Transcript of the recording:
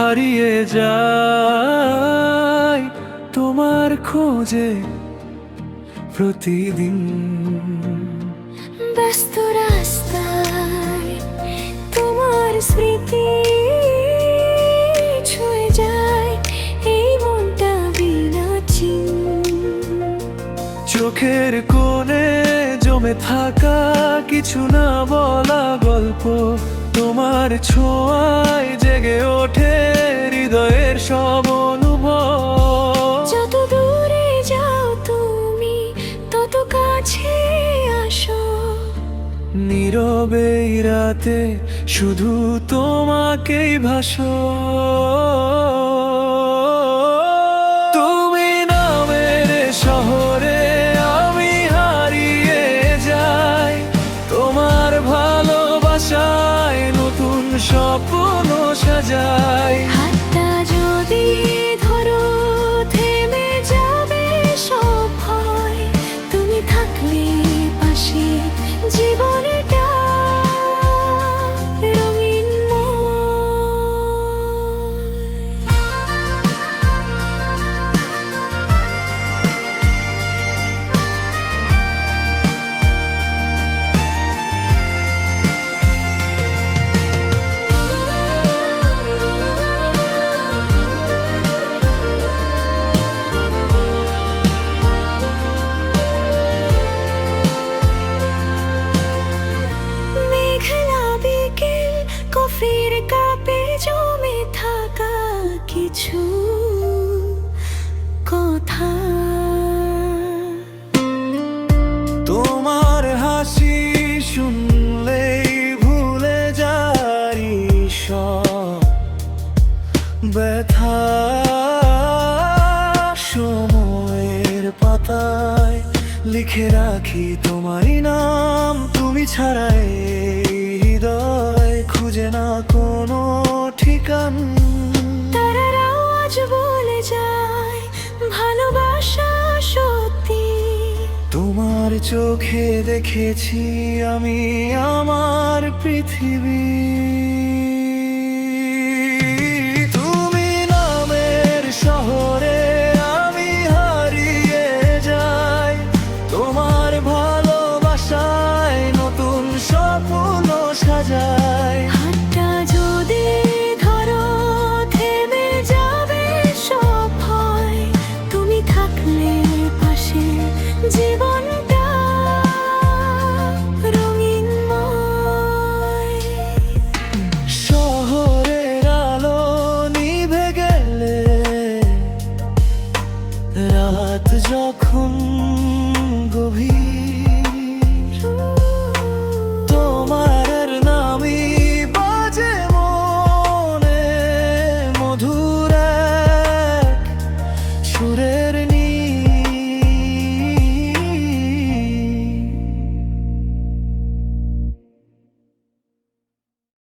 হারিয়ে যাই তোমার খোঁজে প্রতিদিন। ব্যস্ত রাস্তায় তোমার স্মৃতি ছুঁয়ে যায় এই মনটা বিনা চিন। চোখের কোণে জমে থাকা কিছু না বলা গল্প, তোমার ছোঁয়ায় জেগে ওঠে হৃদয়ের সব অনুভব। যত দূরে যাও তুমি তত কাছে আসো, নীরবে এই রাতে শুধু তোমাকেই ভাসো। তুমি নামের শহরে আমি হারিয়ে যাই, তোমার ভালোবাসায় নতুন স্বপ্ন সাজাই। হাতটা যদি ধরো থেমে যাবে সব ভয়, তুমি থাকলে পাশে জীবনটা কফির কাপে জমে থাকা কিছু কথা। তোমার হাসি শুনলেই ভুলে যাই সব ব্যথা। সময়ের পাতায় লিখে রাখি তোমারই নাম, তুমি ছাড়া এই হৃদয় খুঁজে না কোনো ঠিকান। তারারাও আজ বলে যায় ভালোবাসা সত্যি, তোমার চোখে দেখেছি আমি আমার পৃথিবী।